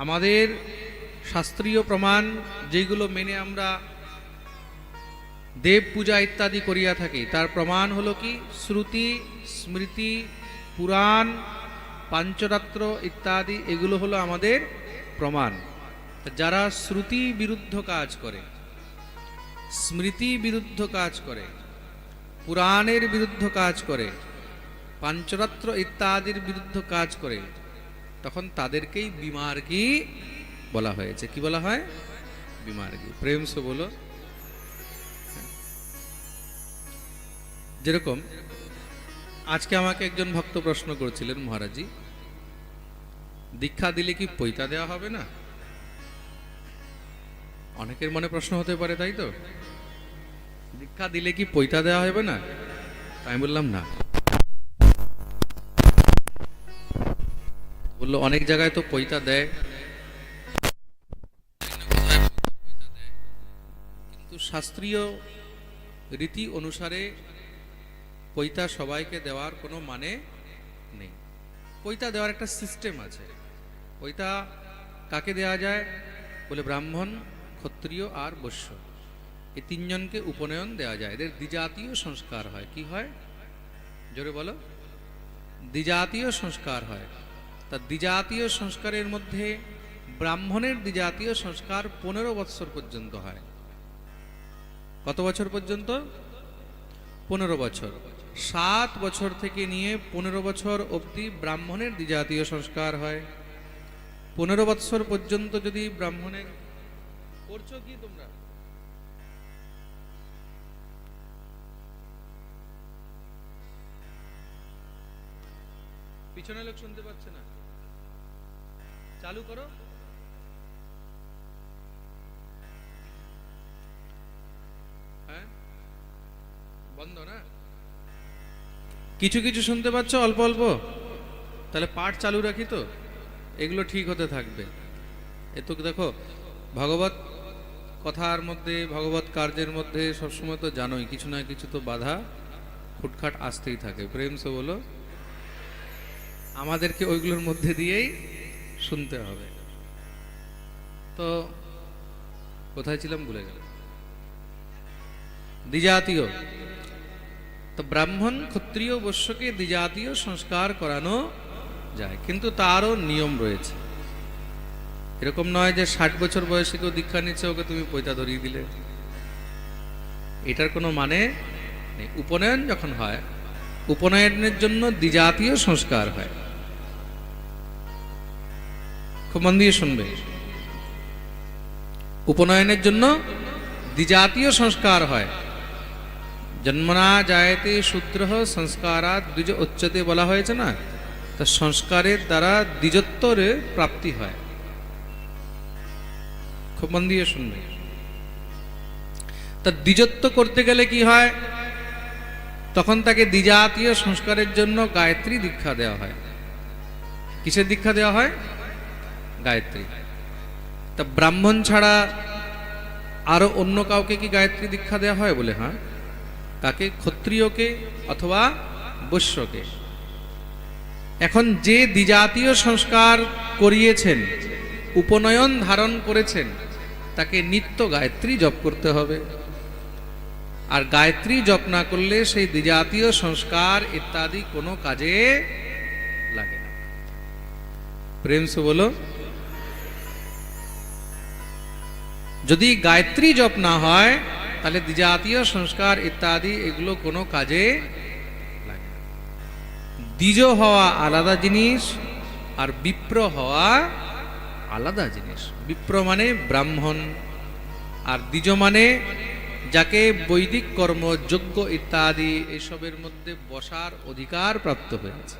আমাদের শাস্ত্রীয় প্রমাণ যেগুলো মেনে আমরা দেব পূজা ইত্যাদি করিয়া থাকি, তার প্রমাণ হলো কি শ্রুতি, স্মৃতি, পুরাণ, পাঞ্চরাত্র ইত্যাদি, এগুলো হলো আমাদের প্রমাণ। যারা শ্রুতি বিরুদ্ধ কাজ করে, স্মৃতি বিরুদ্ধ কাজ করে, পুরাণের বিরুদ্ধ কাজ করে, পাঞ্চরাত্র ইত্যাদির বিরুদ্ধ কাজ করে, তখন তাদেরকেই বিমার্গী বলা হয়েছে। কি বলা হয়? বিমার্গী। প্রেম সে বলো। যেরকম আজকে আমাকে একজন ভক্ত প্রশ্ন করেছিলেন, মহারাজজি দীক্ষা দিলে কি পৈতা দেওয়া হবে না? অনেকের মনে প্রশ্ন হতে পারে, তাই তো? দীক্ষা দিলে কি পৈতা দেওয়া হবে না? আমি বললাম না। বললো অনেক জায়গায় তো পৈতা দেয়, কিন্তু শাস্ত্রীয় রীতি অনুসারে পৈতা সবাইকে দেওয়ার কোনো মানে নেই। পৈতা দেওয়ার একটা সিস্টেম আছে। পৈতা কাকে দেওয়া যায়? বলে ব্রাহ্মণ, ক্ষত্রিয় আর বৈশ্য, এই তিনজনকে উপনয়ন দেওয়া যায়। এদের দ্বিজাতীয় সংস্কার হয়। কি হয়? জোরে বলো। দ্বিজাতীয় সংস্কার হয়। তা দ্বিজাতীয় সংস্কারের মধ্যে ব্রাহ্মণের দ্বিজাতীয় সংস্কার 15 বৎসর পর্যন্ত হয়। কত বছর পর্যন্ত? 15 বছর। 7 বছর থেকে নিয়ে 15 বছর অবধি ব্রাহ্মণের দ্বিজাতীয় সংস্কার হয়। 15 বৎসর পর্যন্ত যদি ব্রাহ্মণের করছো কি তোমরা? পিছনে লোক শুনতে পাচ্ছে না, চালু করো। হ্যাঁ, বন্ধ না? কিছু কিছু শুনতে পাচ্ছ, অল্প অল্প? তাহলে পাঠ চালু রাখি তো, এগুলো ঠিক হতে থাকবে। এ তো দেখো, ভগবত কথার মধ্যে, ভগবত কার্যের মধ্যে সবসময় তো জানোই কিছু না কিছু তো বাধা খুটখাট আসতেই থাকে। প্রেম সে বলো। আমাদেরকে ওইগুলোর মধ্যে দিয়েই শুনতে হবে। তো কোথায় ছিলাম ভুলে গেল। দ্বিজাতীয়, তো ব্রাহ্মণ, ক্ষত্রিয়, বৈশ্যকে দ্বিজাতীয় সংস্কার করানো যায়, কিন্তু তারও নিয়ম রয়েছে। এরকম নয় যে 60 বছর বয়সে কেউ দীক্ষা নিচ্ছে, ওকে তুমি পৈতা ধরিয়ে দিলে। এটার কোনো মানে নেই। উপনয়ন যখন হয়, উপনয়নের জন্য দ্বিজাতীয় সংস্কার হয়। খুব মন দিয়ে শুনবে। উপনয়নের জন্য দ্বিজাতীয় সংস্কার হয়। জন্মনা জায়তে শূদ্রঃ সংস্কারাৎ দ্বিজ উচ্যতে বলা হয়েছে না? তা সংস্কারের দ্বারা দ্বিজত্বের প্রাপ্তি হয়। খুব মন দিয়ে শুনবে। তা দ্বিজত্ব করতে গেলে কি হয়? তখন তাকে দ্বিজাতীয় সংস্কারের জন্য গায়ত্রী দীক্ষা দেওয়া হয়। কিসের দীক্ষা দেওয়া হয়? গায়ত্রী। তা ব্রাহ্মণ ছাড়া আরো অন্য কাউকে কি গায়ত্রী দীক্ষা দেওয়া হয়? বলে হ্যাঁ। কাকে? ক্ষত্রিয়কে অথবা বৈশ্যকে। এখন যে দ্বিজাতীয় সংস্কার করিয়েছেন, উপনয়ন ধারণ করেছেন, তাকে নিত্য গায়ত্রী জপ করতে হবে। আর গায়ত্রী জপ না করলে সেই দ্বিজাতীয় সংস্কার ইত্যাদি কোনো কাজে লাগে না। প্রেম সে বলো। যদি গায়ত্রী জপ না হয়, তাহলে দ্বিজাতীয় সংস্কার ইত্যাদি এগুলো কোনো কাজে লাগে না। দ্বিজ হওয়া আলাদা জিনিস, আর বিপ্র হওয়া আলাদা জিনিস। বিপ্র মানে ব্রাহ্মণ, আর দ্বিজ মানে যাকে বৈদিক কর্ম, যজ্ঞ ইত্যাদি এসবের মধ্যে বসার অধিকার প্রাপ্ত হয়েছে,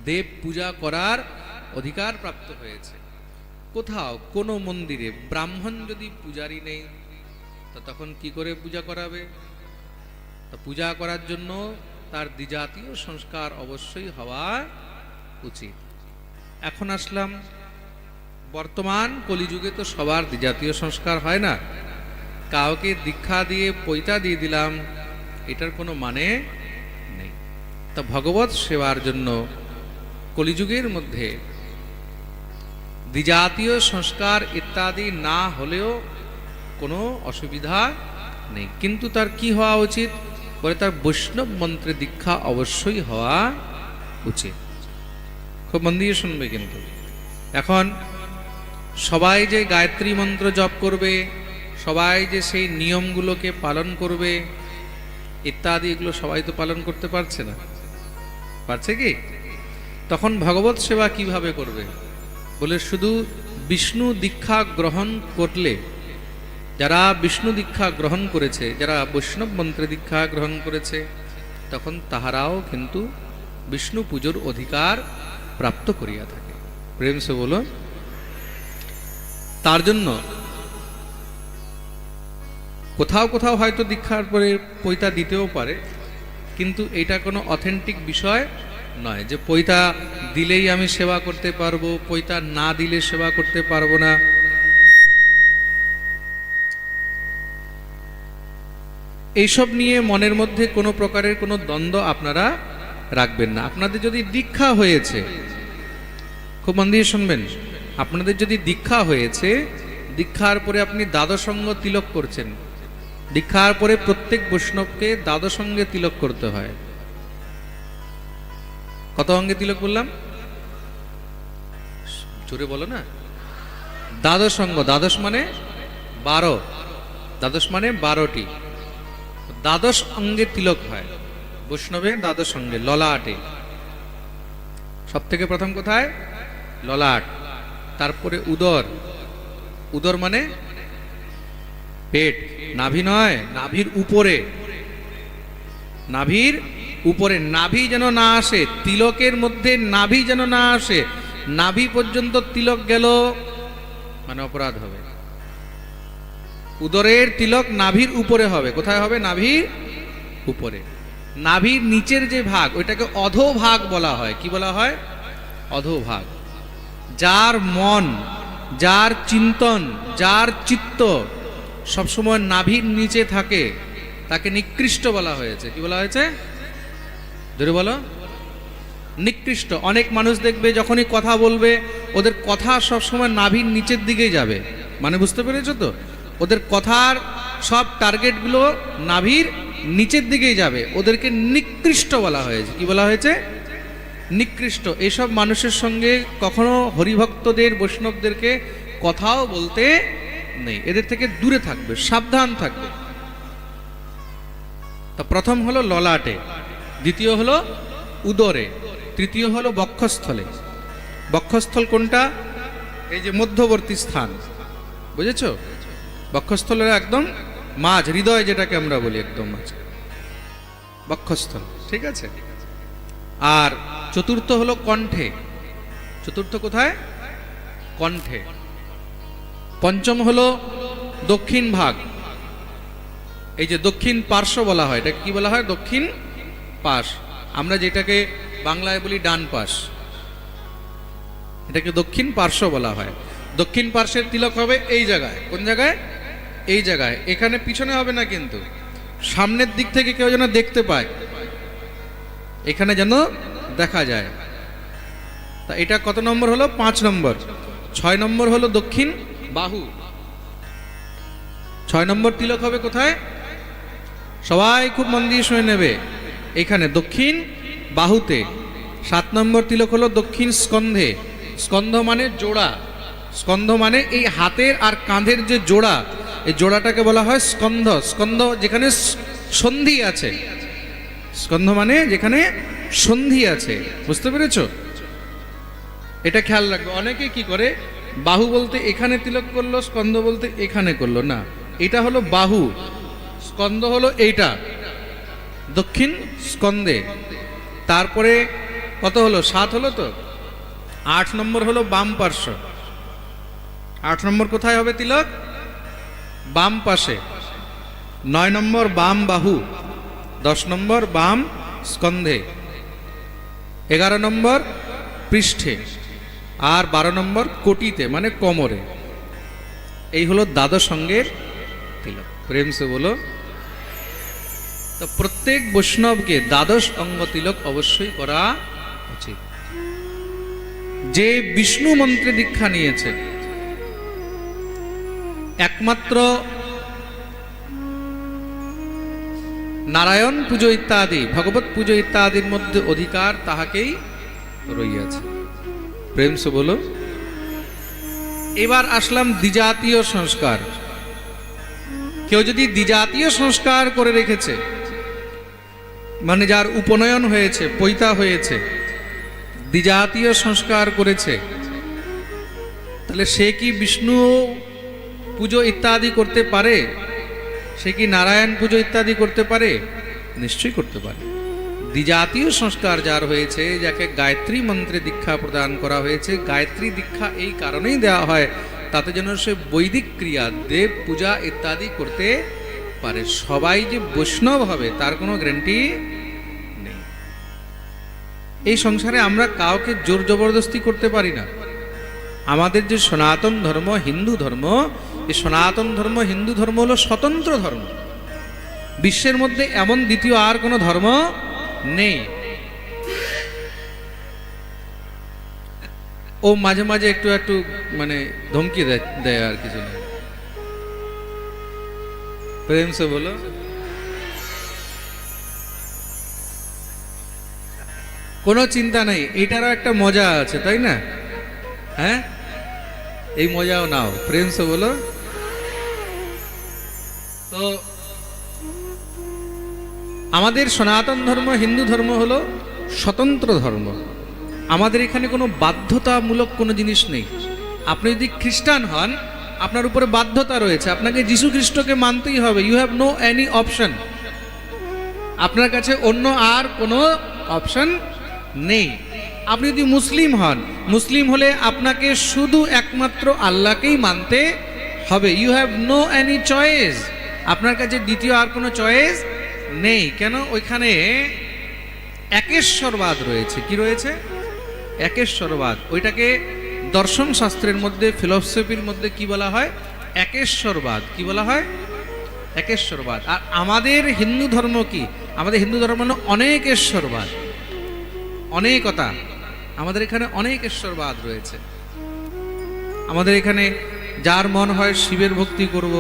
দেব পূজা করার অধিকার প্রাপ্ত হয়েছে। কোথাও কোনো মন্দিরে ব্রাহ্মণ যদি পূজারী নেই, তা তখন কি করে পূজা করাবে? তা পূজা করার জন্য তার দ্বিজাতীয় সংস্কার অবশ্যই হওয়া উচিত। এখন আসলাম, বর্তমান কলিযুগে তো সবার দ্বিজাতীয় সংস্কার হয় না। কাউকে দীক্ষা দিয়ে পৈতা দিয়ে দিলাম, এটার কোনো মানে নেই। তা ভগবত সেবার জন্য কলিযুগের মধ্যে দ্বিজাতীয় সংস্কার ইত্যাদি না হলেও কোনো অসুবিধা নেই, কিন্তু তার কি হওয়া উচিত বলে, তার বৈষ্ণব মন্ত্রে দীক্ষা অবশ্যই হওয়া উচিত। খুব মন দিয়ে শুনবে। কিন্তু এখন সবাই যে গায়ত্রী মন্ত্র জপ করবে, সবাই যে সেই নিয়মগুলোকে পালন করবে ইত্যাদি, এগুলো সবাই তো পালন করতে পারছে না, পারছে কি? তখন ভগবত সেবা কিভাবে করবে বলে, শুধু বিষ্ণু দীক্ষা গ্রহণ করলে, যারা বিষ্ণু দীক্ষা গ্রহণ করেছে, যারা বৈষ্ণব মন্ত্রে দীক্ষা গ্রহণ করেছে, তখন তাহারাও কিন্তু বিষ্ণু পুজোর অধিকার প্রাপ্ত করিয়া থাকে। প্রেম সে বলো। তার জন্য কোথাও কোথাও হয়তো দীক্ষার পরে পৈতা দিতেও পারে, কিন্তু এটা কোনো অথেন্টিক বিষয় নয় যে পৈতা দিলেই আমি সেবা করতে পারবো, পৈতা না দিলে সেবা করতে পারবো না। এইসব নিয়ে মনের মধ্যে কোনো প্রকারের কোনো দ্বন্দ্ব আপনারা রাখবেন না। আপনাদের যদি দীক্ষা হয়েছে, খুব মন দিয়ে শুনবেন, আপনাদের যদি দীক্ষা হয়েছে, দীক্ষার পরে আপনি দ্বাদশাঙ্গ তিলক করছেন, দীক্ষার পরে প্রত্যেক বৈষ্ণবকে দ্বাদশাঙ্গে তিলক করতে হয়। কত অঙ্গে তিলক বললাম? জোরে বলো না। দ্বাদশাঙ্গ, দ্বাদশ মানে 12, দ্বাদশ মানে 12টি। দ্বাদশ অঙ্গে তিলক হয় বৈষ্ণবে, দ্বাদশ অঙ্গে ললাটে। সব থেকে প্রথম কোথায়? ললাট। তারপরে উদর, উদর মানে পেট, নাভি নয়, নাভির উপরে, নাভির উপরে। নাভি যেন না আসে তিলকের মধ্যে, নাভি যেন না আসে। নাভি পর্যন্ত তিলক গেল মানে অপরাধ হবে। উদরের তিলক নাভির উপরে হবে। কোথায় হবে? নাভির উপরে। নাভির নিচের যে ভাগ, ওইটাকে অধোভাগ বলা হয়। কি বলা হয়? অধোভাগ। যার মন, যার চিন্তন, যার চিত্ত সবসময় নাভির নিচে থাকে, তাকে নিকৃষ্ট বলা হয়েছে। কি বলা হয়েছে? ধরে বলো, নিকৃষ্ট। অনেক মানুষ দেখবে যখনই কথা বলবে, ওদের কথা সবসময় নাভির নিচের দিকেই যাবে। মানে বুঝতে পেরেছো তো? ওদের কথার সব টার্গেটগুলো নাভির নিচের দিকেই যাবে। ওদেরকে নিকৃষ্ট বলা হয়েছে। কি বলা হয়েছে? নিকৃষ্ট। এসব মানুষের সঙ্গে কখনো হরিভক্তদের, বৈষ্ণবদেরকে কথাও বলতে নেই। এদের থেকে দূরে থাকবে, সাবধান থাকবে। তা প্রথম হলো ললাটে, দ্বিতীয় হলো উদরে, তৃতীয় হলো বক্ষস্থলে। বক্ষস্থল কোনটা? এই যে মধ্যবর্তী স্থান, বুঝেছো? বক্ষস্থলের একদম মাঝ, হৃদয় যেটাকে আমরা বলি, একদম মাঝ বক্ষস্থল। ঠিক আছে। আর চতুর্থ হলো কণ্ঠে। চতুর্থ কোথায়? কণ্ঠে। পঞ্চম হলো দক্ষিণ ভাগ, এই যে দক্ষিণ পার্শ্ব বলা হয়। এটা কি বলা হয়? দক্ষিণ পাশ। আমরা যেটাকে বাংলায় বলি ডান পাশ, এটাকে দক্ষিণ পার্শ্ব বলা হয়। দক্ষিণ পার্শ্বের তিলক হবে এই জায়গায়। কোন জায়গায়? এই জায়গায়। এখানে পিছনে হবে না, কিন্তু সামনের দিক থেকে কেউ যেন দেখতে পায়, এখানে যেন দেখা যায়। তা এটা কত নম্বর হলো? 5 নম্বর। 6 নম্বর হলো দক্ষিণ বাহু। 6 নম্বর তিলক হবে কোথায়? সবাই খুব মন দিয়ে শুনে নেবে, এখানে দক্ষিণ বাহুতে। 7 নম্বর তিলক হলো দক্ষিণ স্কন্ধে। স্কন্ধ মানে জোড়া। স্কন্ধ মানে এই হাতের আর কাঁধের যে জোড়া, এই জোড়াটাকে বলা হয় স্কন্ধ। স্কন্ধ যেখানে সন্ধি আছে, স্কন্ধ মানে যেখানে সন্ধি আছে। বুঝতে পেরেছো? এটা খেয়াল রাখবে। অনেকে কি করে, বাহু বলতে এখানে তিলক করলো, স্কন্ধ বলতে এখানে করলো। না, এটা হলো বাহু, স্কন্ধ হলো এইটা, দক্ষিণ স্কন্ধে। তারপরে কত হলো? 7 হলো তো। 8 নম্বর হলো বাম পার্শ্ব। 8 নম্বর কোথায় হবে তিলক? বাম পাশে। 9 নম্বর বাম বাহু। 10 নম্বর বাম স্কন্ধে। 11 নম্বর পৃষ্ঠে। আর 12 নম্বর কোটিতে, মানে কোমরে। এই হলো দ্বাদশ অঙ্গের তিলক। প্রেম সে বলো। তো প্রত্যেক বৈষ্ণবকে দ্বাদশ অঙ্গ তিলক অবশ্যই করা উচিত। যে বিষ্ণু মন্ত্রে দীক্ষা নিয়েছে, একমাত্র নারায়ণ পুজো ইত্যাদি, ভগবত পুজো ইত্যাদির মধ্যে অধিকার তাহাকেই রইয়াছে। প্রেম সে বলো। এবার আসলাম দ্বিজাতীয় সংস্কার। কেউ যদি দ্বিজাতীয় সংস্কার করে রেখেছে, মানে যার উপনয়ন হয়েছে, পৈতা হয়েছে, দ্বিজাতীয় সংস্কার করেছে, তাহলে সে কি বিষ্ণু পুজো ইত্যাদি করতে পারে? সে কি নারায়ণ পুজো ইত্যাদি করতে পারে? নিশ্চয়ই করতে পারে। দ্বিজাতীয় সংস্কার যার হয়েছে, যাকে গায়ত্রী মন্ত্রে দীক্ষা প্রদান করা হয়েছে, গায়ত্রী দীক্ষা এই কারণেই দেওয়া হয় তাতে যেন সে বৈদিক ক্রিয়া, দেব পূজা ইত্যাদি করতে পারে। সবাই যে বৈষ্ণব হবে তার কোনো গ্যারান্টি নেই। এই সংসারে আমরা কাউকে জোর জবরদস্তি করতে পারি না। আমাদের যে সনাতন ধর্ম, হিন্দু ধর্ম, এই সনাতন ধর্ম, হিন্দু ধর্ম হলো স্বতন্ত্র ধর্ম। বিশ্বের মধ্যে এমন দ্বিতীয় আর কোনো ধর্ম নেই। ও মাঝে মাঝে একটু একটু মানে ধমকি দেয় আর কিছু না। প্রেম সে বলো। কোনো চিন্তা নেই, এটারও একটা মজা আছে, তাই না? হ্যাঁ, এই মজাও নাও। প্রেম সে বলো। তো আমাদের সনাতন ধর্ম, হিন্দু ধর্ম হলো স্বতন্ত্র ধর্ম। আমাদের এখানে কোনো বাধ্যতামূলক কোনো জিনিস নেই। আপনি যদি খ্রিস্টান হন, আপনার উপরে বাধ্যতা রয়েছে, আপনাকে যীশু খ্রিস্টকে মানতেই হবে। You have no any option. আপনার কাছে অন্য আর কোনো অপশন নেই। আপনি যদি মুসলিম হন, মুসলিম হলে আপনাকে শুধু একমাত্র আল্লাহকেই মানতে হবে। You have no any choice. আপনার কাছে দ্বিতীয় আর কোনো চয়েস নেই। কেন? ওইখানে একেশ্বরবাদ রয়েছে। কি রয়েছে? একেশ্বরবাদ। ওইটাকে দর্শন শাস্ত্রের মধ্যে, ফিলসফির মধ্যে কি বলা হয়? একেশ্বরবাদ। কি বলা হয়? একেশ্বরবাদ। আর আমাদের হিন্দু ধর্ম কি? আমাদের হিন্দু ধর্ম হলো অনেকেশ্বরবাদ, অনেকতা। আমাদের এখানে অনেকেশ্বরবাদ রয়েছে। আমাদের এখানে যার মন হয় শিবের ভক্তি করব,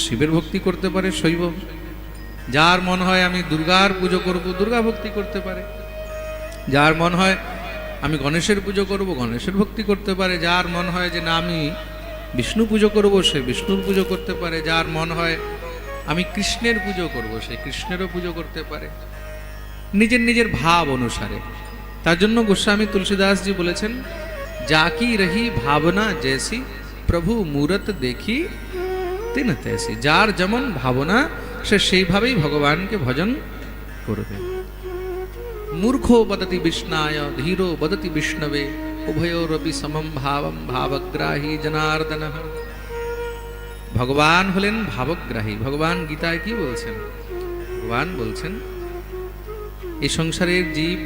শিবের ভক্তি করতে পারে, শৈব। যার মন হয় আমি দুর্গার পুজো করব, দুর্গা ভক্তি করতে পারে। যার মন হয় আমি গণেশের পুজো করব, গণেশের ভক্তি করতে পারে। যার মন হয় যে না আমি বিষ্ণু পুজো করব, সে বিষ্ণুর পুজো করতে পারে। যার মন হয় আমি কৃষ্ণের পুজো করব, সে কৃষ্ণেরও পুজো করতে পারে, নিজের নিজের ভাব অনুসারে। তার জন্য গোস্বামী তুলসীদাসজি বলেছেন, জাকি রহি ভাবনা জেসি প্রভু মূরত দেখি তিন তেসি। যার যেমন ভাবনা সে সেইভাবেই ভগবানকে ভজন করবে। মূর্খ বদতি বিষ্ণায়, ধীরো বদতি বিষ্ণবে, উভয়োরপি সমম ভাবম ভাবগ্রাহী জনার্দন। ভগবান হলেন ভাবগ্রাহী। ভগবান গীতায় কি বলছেন? ভগবান বলছেন এই সংসারের জীব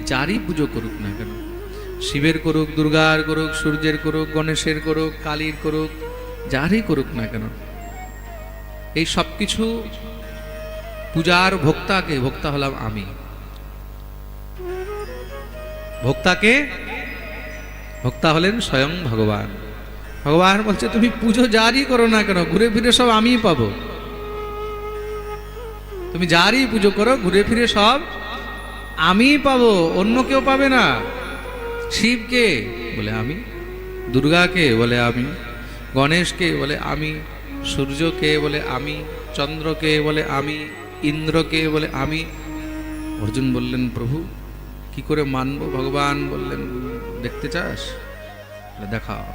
যারই পুজো করুক না কেন, শিবের করুক, দুর্গার করুক, সূর্যের করুক, গণেশের করুক, কালীর করুক, যারই করুক না কেন, এই সব কিছু পূজার ভোক্তাকে, ভোক্তা হলাম আমি। ভোক্তাকে, ভোক্তা হলেন স্বয়ং ভগবান। ভগবান বলছে তুমি পুজো যারই করো না কেন, ঘুরে ফিরে সব আমিই পাবো। তুমি যারই পুজো করো, ঘুরে ফিরে সব আমিই পাবো, অন্য কেউ পাবে না। শিবকে বলে আমি, দুর্গাকে বলে আমি, গণেশকে বলে আমি, সূর্যকে বলে আমি, চন্দ্রকে বলে আমি, ইন্দ্রকে বলে আমি। অর্জুন বললেন প্রভু কি করে মানবো? ভগবান বললেন দেখতে চাস? দেখাও।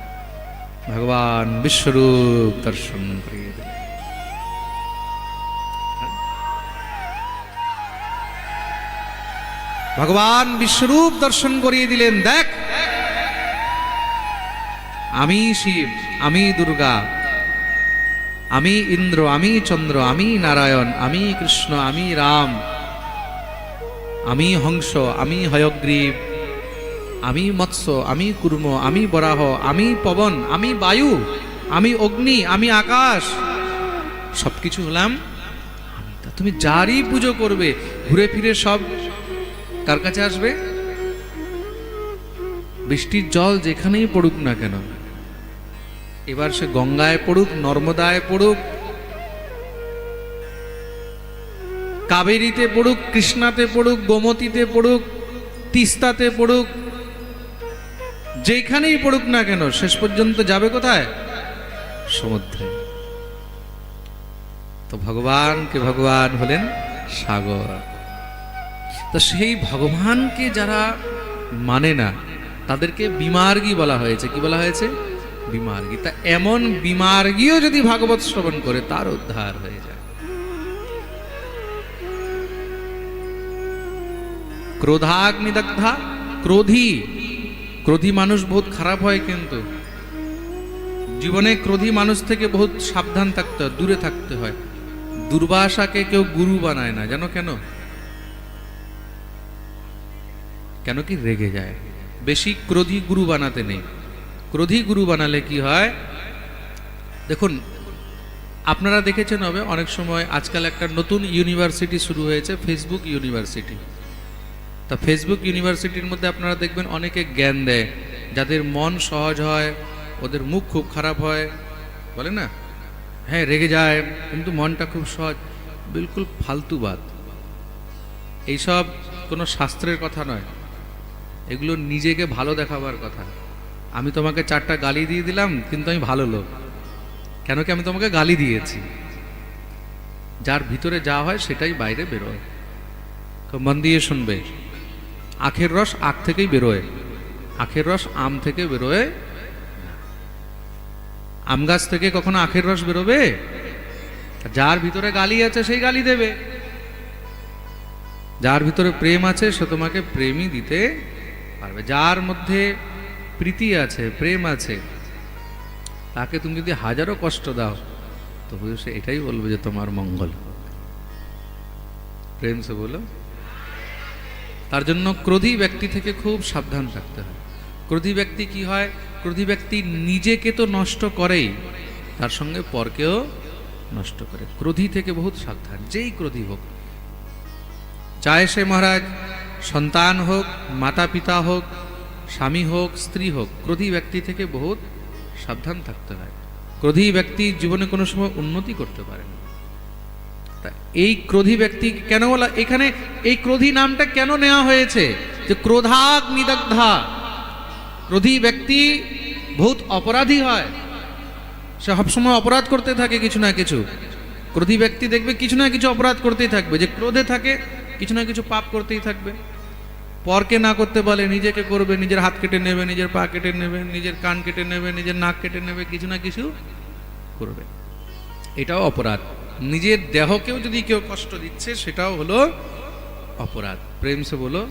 ভগবান বিশ্বরূপ দর্শন করিয়ে দিলেন। ভগবান বিশ্বরূপ দর্শন করিয়ে দিলেন, দেখ আমি শিব, আমি দুর্গা, আমি ইন্দ্র, আমি চন্দ্র, আমি নারায়ণ, আমি কৃষ্ণ, আমি রাম, আমি হংস, আমি হয়গ্রীব, আমি মৎস্য, আমি কুর্ম, আমি বরাহ, আমি পবন, আমি বায়ু, আমি অগ্নি, আমি আকাশ, সবকিছু হলাম আমি। তুমি যারই পুজো করবে ঘুরে ফিরে সব কার কাছে আসবে? বৃষ্টির জল যেখানেই পড়ুক না কেন, এবার সে গঙ্গায় পড়ুক, নর্মদায় পড়ুক, কাবেরীতে পড়ুক, কৃষ্ণাতে পড়ুক, গোমতীতে পড়ুক, তিস্তাতে পড়ুক, যেখানেই পড়ুক না কেন শেষ পর্যন্ত যাবে কোথায়? সমুদ্রে। তো ভগবান হলেন সাগর। তো সেই ভগবানকে যারা মানে না তাদেরকে বিমার্গী বলা হয়েছে। কি বলা হয়েছে? বিমার্গী। তা এমন বিমার্গীও যদি ভাগবত শ্রবণ করে তার উদ্ধার হয়ে যায়। ক্রোধাগ্নিদগ্ধা, ক্রোধী মানুষ বহুত খারাপ হয়, কিন্তু জীবনে ক্রোধী মানুষ থেকে বহুত সাবধান থাকতে হয়, দূরে থাকতে হয়। দুর্বাসাকে কেউ গুরু বানায় না, জানো কেন? কেন কি? রেগে যায়। বেশি ক্রোধী গুরু বানাতে নেই। ক্রোধী গুরু বানালে কি হয় দেখুন, আপনারা দেখেছেন হবে অনেক সময় আজকাল একটা নতুন ইউনিভার্সিটি শুরু হয়েছে, ফেসবুক ইউনিভার্সিটি। তা ফেসবুক ইউনিভার্সিটির মধ্যে আপনারা দেখবেন অনেকে জ্ঞান দেয়, যাদের মন সহজ হয়, ওদের মুখ খুব খারাপ হয়, বলে না, হ্যাঁ রেগে যায় কিন্তু মনটা খুব সহজ। বিলকুল ফালতুবাদ। এইসব কোনো শাস্ত্রের কথা নয়, এগুলো নিজেকে ভালো দেখাবার কথা। আমি তোমাকে 4টা গালি দিয়ে দিলাম কিন্তু আমি ভালো লোক, কেন কি? আমি তোমাকে গালি দিয়েছি। যার ভিতরে যা হয় সেটাই বাইরে বেরোয়। খুব মন দিয়ে শুনবে, আখের রস আখ থেকেই বেরোয়, আখের রস আম থেকে বেরোয়। আম গাছ থেকে কখনো আখের রস বেরোবে? যার ভিতরে গালি আছে সেই গালি দেবে, যার ভিতরে প্রেম আছে সে তোমাকে প্রেমই দিতে পারবে। যার মধ্যে প্রীতি আছে, প্রেম আছে, তাকে তুমি যদি হাজারো কষ্ট দাও তো সে এটাই বলবে যে তোমার মঙ্গল। প্রেম সে বলো। তার জন্য ক্রোধী ব্যক্তি থেকে খুব সাবধান থাকতে হয়। ক্রোধী ব্যক্তি কি হয়? ক্রোধী ব্যক্তি নিজেকে তো নষ্ট করেই, তার সঙ্গে পরকেও নষ্ট করে। ক্রোধী থেকে বহুত সাবধান, যেই ক্রোধী হোক, চাहे সে মহারাজ সন্তান হোক, মাতা পিতা হোক, স্বামী হোক, স্ত্রী হোক, ক্রোধী ব্যক্তি থেকে বহুত সাবধান থাকতে হয়। ক্রোধী ব্যক্তি জীবনে কোনো সময় উন্নতি করতে পারে না। এই ক্রোধী ব্যক্তি কেন বলা, এখানে এই ক্রোধী নামটা কেন নেওয়া হয়েছে? যে ক্রোধাগ্নিদগ্ধা, ক্রোধী ব্যক্তি বহুত অপরাধী হয়, সে সবসময় অপরাধ করতে থাকে কিছু না কিছু। ক্রোধী ব্যক্তি দেখবে কিছু না কিছু অপরাধ করতেই থাকবে, যে ক্রোধে থাকে কিছু না কিছু পাপ করতেই থাকবে। পরকে না করতে বলে নিজেকে করবে, নিজের হাত কেটে নেবে, নিজের পা কেটে নেবে, নিজের কান কেটে নেবে, নিজের নাক কেটে নেবে, কিছু না কিছু করবে। এটাও অপরাধ। নিজের দেহকেও যদি কেউ কষ্ট দিচ্ছে সেটাও হলো অপরাধ। প্রেম সে বলো।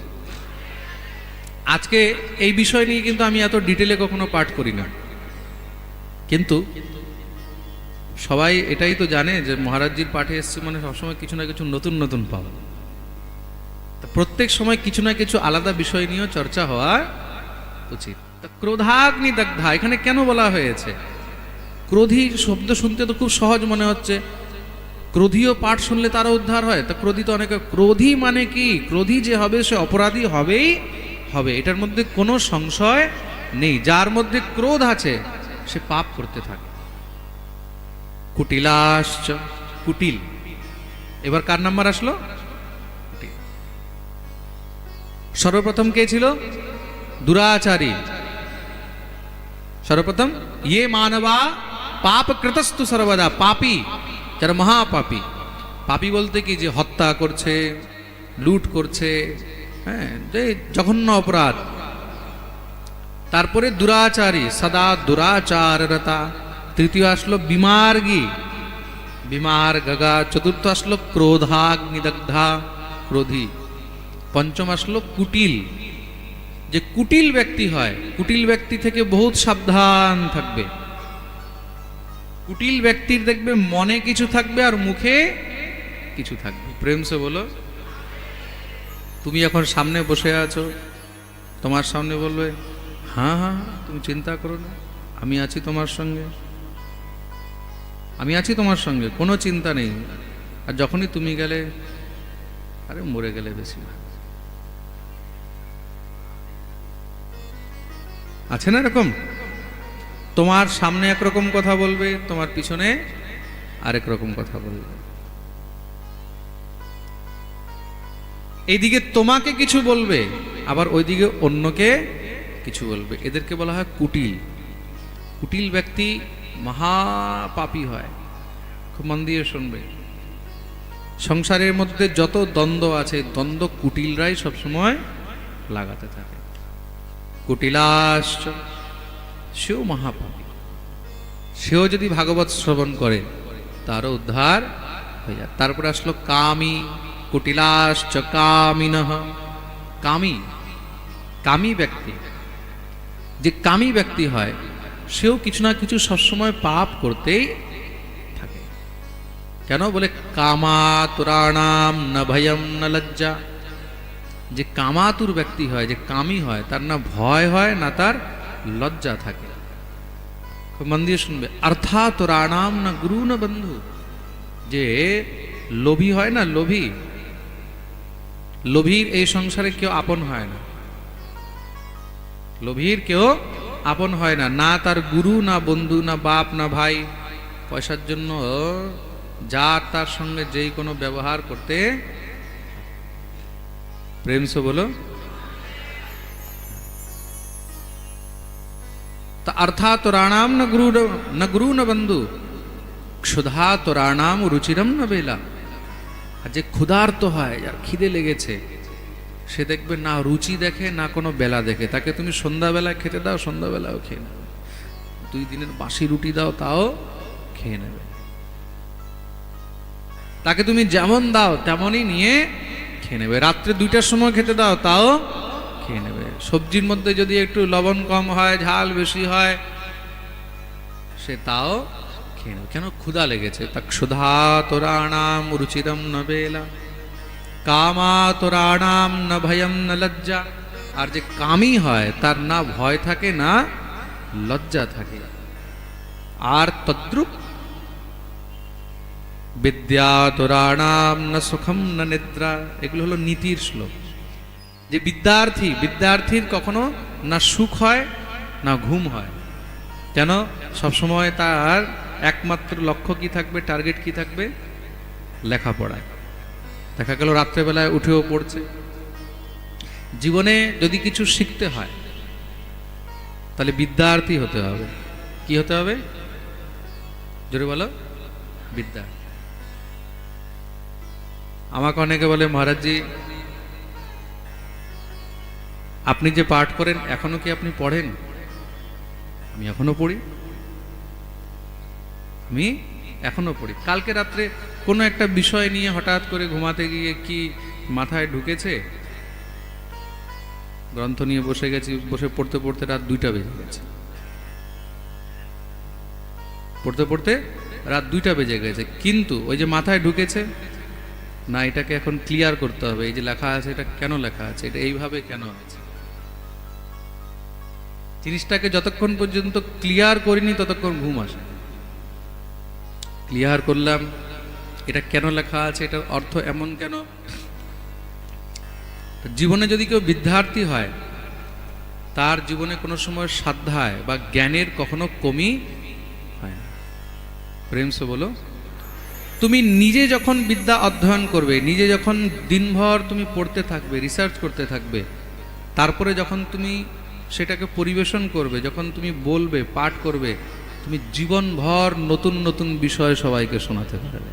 আজকে এই বিষয় নিয়ে কিন্তু আমি এত ডিটেলে কখনো পাঠ করি না, কিন্তু সবাই এটাই তো জানে যে মহারাজজির পাঠে এসছে মানে সবসময় কিছু না কিছু নতুন নতুন পাওয়া। প্রত্যেক সময় কিছু না কিছু আলাদা বিষয় নিয়েও চর্চা হওয়া উচিত। ক্রোধাগ্নিদগ্ধা এখানে কেন বলা হয়েছে? ক্রোধী শব্দ শুনতে তো খুব সহজ মনে হচ্ছে, ক্রোধীয় পাঠ শুনলে তারা উদ্ধার হয়। তা ক্রোধী তো অনেকে, ক্রোধী মানে কি? ক্রোধী যে হবে সে অপরাধী হবেই হবে, এটার মধ্যে কোনো সংশয় নেই। যার মধ্যে ক্রোধ আছে সে পাপ করতে থাকে। কুটিলাশ্চ, কুটিল। এবার কার নাম্বার আসলো? সর্বপ্রথম কে ছিল? দুরাচারী। সর্বপ্রথম ইয়ে মানবা পাপ কৃতস্তু সর্বদা, পাপী, যারা মহাপাপী। পাপী বলতে কি? যে হত্যা করছে, লুট করছে, হ্যাঁ, যে জঘন্য অপরাধ। তারপরে দুরাচারী, সদা দুরাচাররতা। তৃতীয় আসলো বিমার্গী, বিমার্গা। চতুর্থ আসলো ক্রোধাগ্নিদগ্ধা, ক্রোধী। পঞ্চম আসলো কুটিল, যে কুটিল ব্যক্তি হয়, কুটিল ব্যক্তি থেকে বহুত সাবধান থাকবে। কুটিল ব্যক্তির দেখবে মনে কিছু থাকবে আর মুখে কিছু থাকবে। প্রেম সে বলো। তুমি এখন সামনে বসে আছো, তোমার সামনে বলবে হ্যাঁ হ্যাঁ তুমি চিন্তা করো না, আমি আছি তোমার সঙ্গে, আমি আছি তোমার সঙ্গে, কোনো চিন্তা নেই। আর যখনই তুমি গেলে, আরে মরে গেলে বেশি ভালো। আছে না এরকম? তোমার সামনে একরকম কথা বলবে, তোমার পিছনে আরেক রকম কথা বলবে। এইদিকে তোমাকে কিছু বলবে, আবার ওইদিকে অন্যকে কিছু বলবে। এদেরকে বলা হয় কুটিল। কুটিল ব্যক্তি মহাপাপী হয়। খুব মন দিয়ে শুনবে। সংসারের মধ্যে যত দ্বন্দ্ব আছে, দ্বন্দ্ব কুটিলরাই সবসময় লাগাতে থাকে। কুটিলাশ্চ, সেও মহাপাপী। সেও যদি ভাগবত শ্রবণ করে তারও উদ্ধার হয়ে যায়। তারপরে আসলো কামী। কুটিলাশ্চ কামিনঃ। কামী, কামী ব্যক্তি, যে কামী ব্যক্তি হয় সেও কিছু না কিছু সবসময় পাপ করতেই থাকে। কেন বলে? কামাতুরাণাম না ভয়ম না লজ্জা। যে কামাতুর ব্যক্তি হয়, যে কামী হয়, তার না ভয় হয় না তার লজ্জা থাকে। খুব মন দিয়ে শুনবে। অর্থাতুরাণাম না গুরু না বন্ধু। যে লোভী হয় না, লোভী, লোভীর এই সংসারে কেউ আপন হয় না। লোভীর কেউ আপন হয় না, না তার গুরু, না বন্ধু, না বাপ, না ভাই। পয়সার জন্য যার তার সঙ্গে যেই কোনো ব্যবহার করতে। প্রেম সে বলো। তা অর্থাতুরাণাম না গুরু না বন্ধু, ক্ষুধাতুরাণাম রুচিরম না বেলা। আর যে ক্ষুধার্ত হয়, যার খিদে লেগেছে, সে দেখবে না রুচি দেখে না কোনো বেলা দেখে। তাকে তুমি সন্ধ্যাবেলা খেতে দাও, সন্ধ্যাবেলাও খেয়ে নেবে। 2 দিনের বাসি রুটি দাও, তাও খেয়ে নেবে। তাকে তুমি যেমন দাও তেমনই নিয়ে খেয়ে নেবে। রাত্রে 2টার সময় খেতে দাও, তাও খেয়ে নেবে। সবজির মধ্যে যদি একটু লবণ কম হয়, ঝাল বেশি হয়, সে তাও খেয়ে নেবে। কেন? ক্ষুধা লেগেছে। তা ক্ষুধাতুরাণাম রুচিরম ন বেলা, কামাতুরাণাম ন ভয়ম ন লজ্জা। আর যে কামী হয় তার না ভয় থাকে না লজ্জা থাকে। আর তদ্রূপ বিদ্যাতুরাণাম ন সুখম ন নিদ্রা। এগুলো হলো নীতির শ্লোক। যে বিদ্যার্থীর কখনো না সুখ হয় না ঘুম হয়। কেন? সবসময় তার একমাত্র লক্ষ্য কি থাকবে, টার্গেট কি থাকবে? লেখাপড়ায়। দেখা গেল রাত্রেবেলায় উঠেও পড়ছে। জীবনে যদি কিছু শিখতে হয় তাহলে বিদ্যার্থী হতে হবে। কি হতে হবে? জোরে বলো। বিদ্যার্থী। আমাকে অনেকে বলে, মহারাজজি আপনি যে পাঠ করেন এখনো কি আপনি পড়েন? আমি এখনো পড়ি, আমি এখনো পড়ি। কালকে রাত্রে কোনো একটা বিষয় নিয়ে হঠাৎ করে ঘুমাতে গিয়ে কি মাথায় ঢুকেছে, গ্রন্থ নিয়ে বসে গেছি, বসে পড়তে পড়তে রাত 2টা বেজে গেছে। পড়তে পড়তে রাত 2টা বেজে গেছে। কিন্তু ওই যে মাথায় ঢুকেছে না, এটাকে এখন ক্লিয়ার করতে হবে। এই যে লেখা আছে, এটা কেন লেখা আছে, এটা এইভাবে কেন আছে। জিনিসটাকে যতক্ষণ পর্যন্ত ক্লিয়ার করিনি ততক্ষণ ঘুম আসে। ক্লিয়ার করলাম, এটা কেন লেখা আছে, এটার অর্থ এমন কেন। জীবনে যদি কেউ বিদ্যার্থী হয়, তার জীবনে কোনো সময় সাধ্যায় বা জ্ঞানের কখনো কমি হয় না। প্রেম সে বলো। তুমি নিজে যখন বিদ্যা অধ্যয়ন করবে, নিজে যখন দিনভর তুমি পড়তে থাকবে, রিসার্চ করতে থাকবে, তারপরে যখন তুমি সেটাকে পরিবেশন করবে, যখন তুমি বলবে, পাঠ করবে, তুমি জীবনভর নতুন নতুন বিষয় সবাইকে শোনাতে পারবে।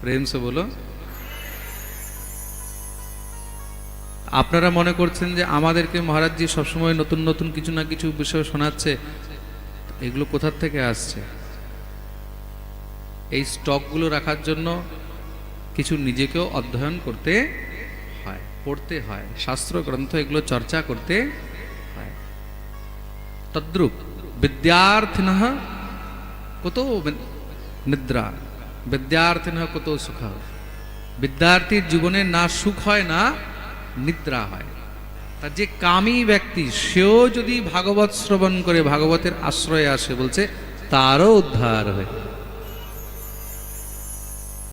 প্রেম সে বলো। আপনারা মনে করছেন যে আমাদেরকে মহারাজজি সবসময় নতুন নতুন কিছু না কিছু বিষয় শোনাচ্ছে, এগুলো কোথার থেকে আসছে? এই স্টকগুলো রাখার জন্য কিছু নিজেকেও অধ্যয়ন করতে হয়, পড়তে হয়, শাস্ত্র গ্রন্থ এগুলো চর্চা করতে হয়। তদ্রূপ বিদ্যার্থিনঃ কুতো নিদ্রা, বিদ্যার্থিনঃ কুতো সুখ। বিদ্যার্থীর জীবনে না সুখ হয় না নিদ্রা হয়। তা যে কামী ব্যক্তি, সেও যদি ভাগবত শ্রবণ করে, ভাগবতের আশ্রয়ে আসে, বলছে তারও উদ্ধার হয়।